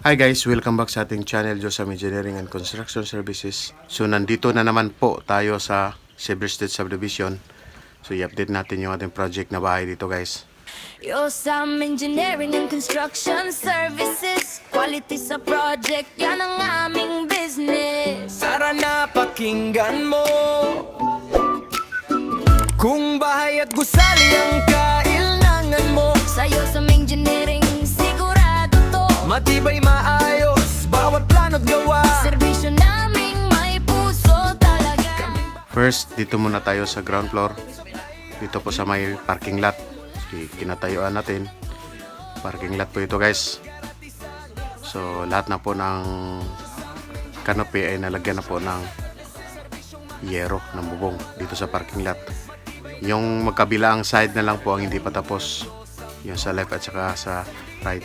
Hi guys, welcome back sa ating channel, Josam Engineering and Construction Services. So nandito na naman po tayo sa Silver State Subdivision. So i-update natin yung ating project na bahay dito guys. Josam Engineering and Construction Services. Quality sa project, yan ang aming business. Tara na pakinggan mo, kung bahay at gusali ang kailangan mo. Sa Josam Engineering, sigurado to. Matibay, maayos, bawat plano't gawa. Serbisyo naming may puso talaga. First, dito muna tayo sa ground floor. Dito po sa may parking lot. Kinatayuan natin. Parking lot po ito guys. So lahat na po ng canopy ay nalagyan na po ng yero, ng bubong dito sa parking lot. Yung magkabilaang side na lang po ang hindi pa tapos. Yung sa left at saka sa right.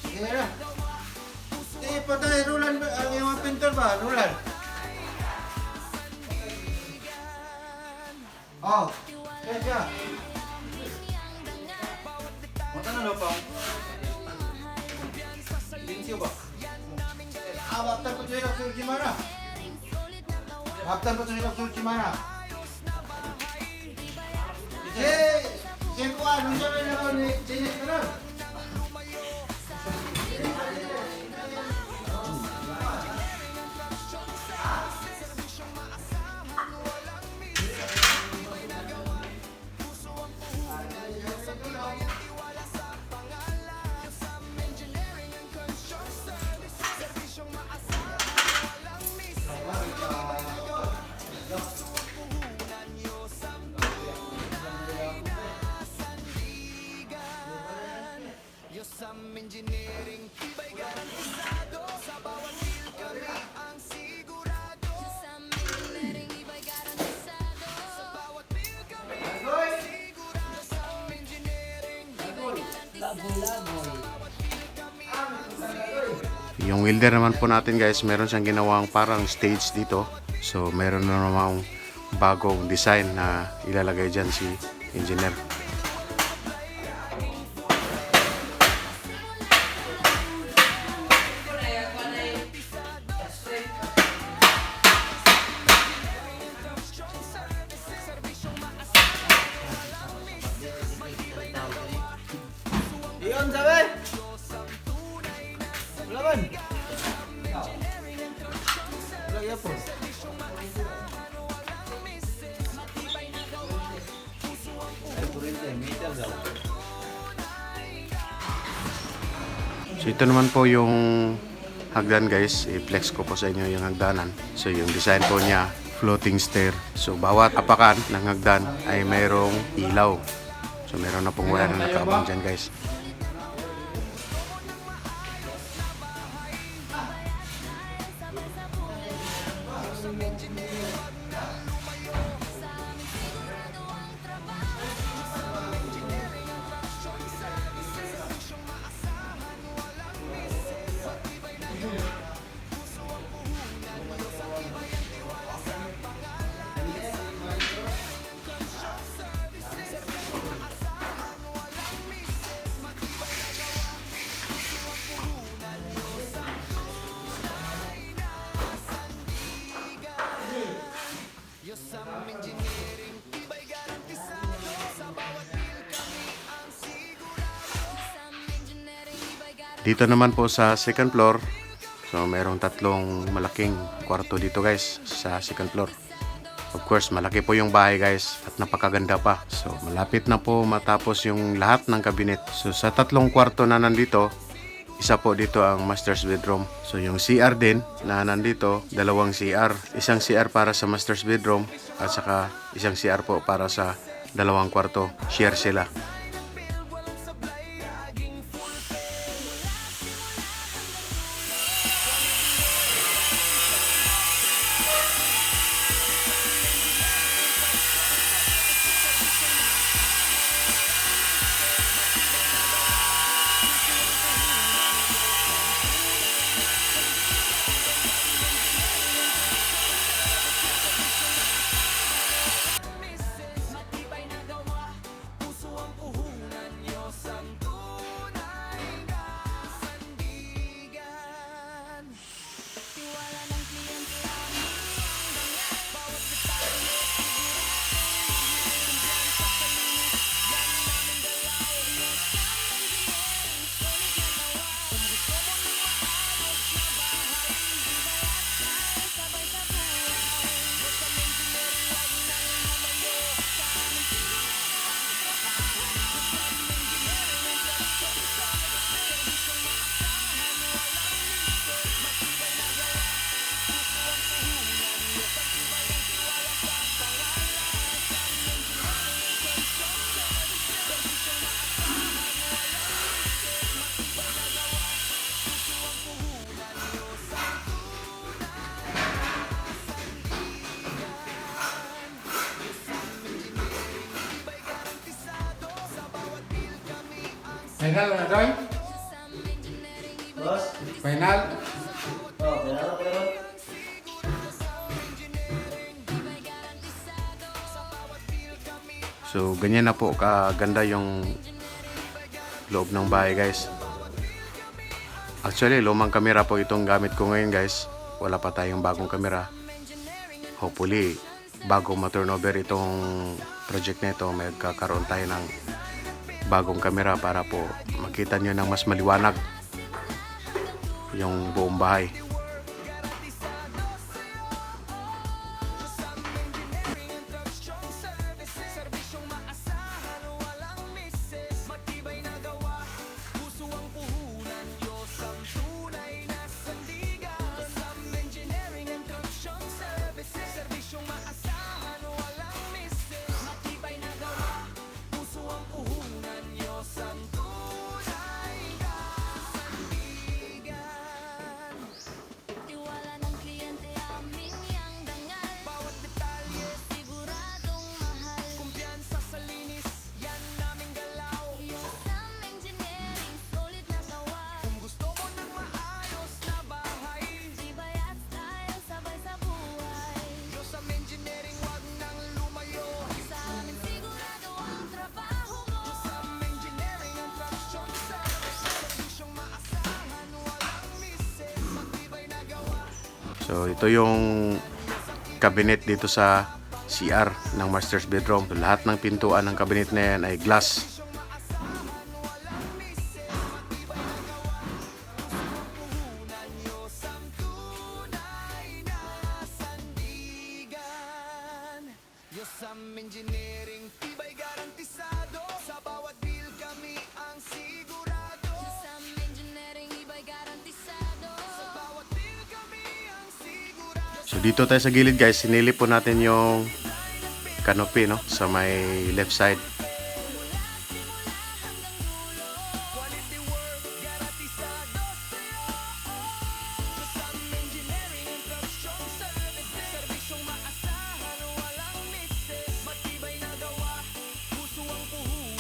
Sige na. Sige, patay. Rulan ba? Ang iyong pintor ba? Rulan. Oh. Kaya. Mata na pa. Linsyo ba? Abatan ko tuwing sul gimana? Abatan ko tuwing sul gimana? Sige ko anong sabi na ako ni Chinik ka na? Yung welder naman po natin guys, meron siyang ginawang parang stage dito. So meron na namang bagong design na ilalagay dyan si engineer. Iyon sabi. Laban. Lagi apa? So ito naman po yung hagdan guys, i-flex ko po sa inyo yung hagdanan. So yung design po niya, floating stair. So bawat apakan ng hagdan ay mayroong ilaw. So meron na pong wire na nakaabang dyan guys. Dito naman po sa second floor, so merong tatlong malaking kwarto dito guys sa second floor. Of course, malaki po yung bahay guys at napakaganda pa. So malapit na po matapos yung lahat ng cabinet. So sa tatlong kwarto na nandito, isa po dito ang master's bedroom. So yung CR din na nandito, dalawang CR. Isang CR para sa master's bedroom at saka isang CR po para sa dalawang kwarto. Share sila. Final na doy? Boss? Final? Oh, pinarap ko naman. So, ganyan na po kaganda yung loob ng bahay, guys. Actually, lumang kamera po itong gamit ko ngayon, guys. Wala pa tayong bagong kamera. Hopefully, bago ma-turnover itong project na ito, may kakaroon tayo ng bagong kamera para po makita nyo ng mas maliwanag yung buong bahay. Tiwala ng kliyente aming yang dangal. Bawat detalye siguradong mahal. Kumpiyansa sa linis, yan naming galaw. Yosam Engineering, solid na gawa. Kung gusto mo ng maayos na bahay, tibay at style, sabay sa buhay. Yosam Engineering, wag nang lumayo. Sa amin sigurado ang trabaho mo. Yosam Engineering, ang traction service. Servisyong maasahan, walang misis. Matibay na gawa. So, ito yung cabinet dito sa CR ng master's bedroom. So, lahat ng pintuan ng cabinet na yan ay glass. Yosam Engineering, tibay garantisado. Sa bawat deal kami ang sigurado. Yosam Engineering, iba'y garantisado. Sa bawat deal kami ang sigurado. So, dito tayo sa gilid, guys. Sinilip po natin yung canopy, no? Sa may left side. Quality work, garantisado sa'yo. Yosam Engineering, instruction services. Servisyong maasahan, walang misis. Matibay na gawa, puso ang puhunan.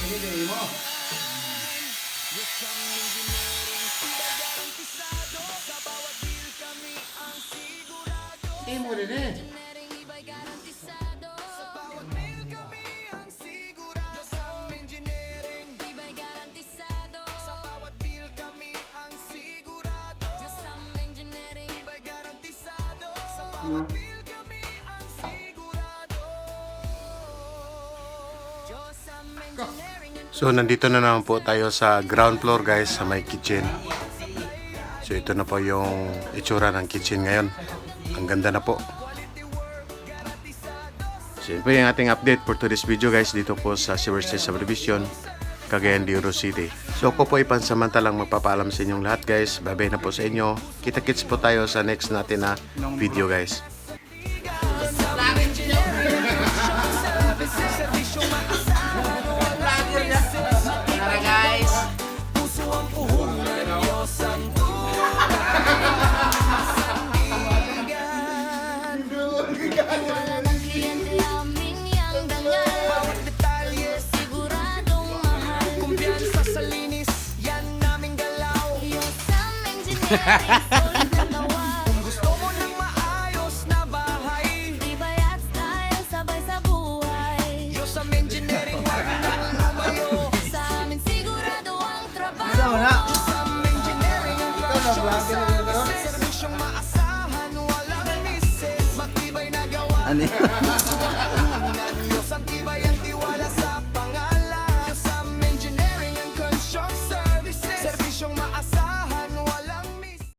Pinili mo. Yosam Engineering, tibay garantisado. Sa bawat deal kami ang sigurado. Hindi mo rin eh. Engineering, iba'y garantisado. Sa bawat deal kami ang sigurado. Yosam Engineering, Iba'y garantisado. sa bawat deal kami ang sigurado. Yosam Engineering, Tibay garantisado. Sa bawat deal kami ang sigurado. Yosam Engineering, So, nandito na naman po tayo sa ground floor, guys, sa may kitchen. So, ito na po yung itsura ng kitchen ngayon. Ang ganda na po. So, yun po yung ating update for today's video, guys, dito po sa Silver State Subdivision, Cagayan de Oro City. So, ako po ay pansamantalang magpapaalam sa inyong lahat, guys. Bye-bye na po sa inyo. Kita-kits po tayo sa next natin na video, guys. Servisyong maasahan, walang misis. Tara guys. Puso ang puhunan. Yosam wala ng kliyente aming yang dangal. bawat detalye, Siguradong mahal. kumpiyansa sa linis, yan naming galaw. Yosam Engineering, solid na gawa. Kung gusto mo ng maayos na bahay, Tibay at style, sabay sa Ano yun?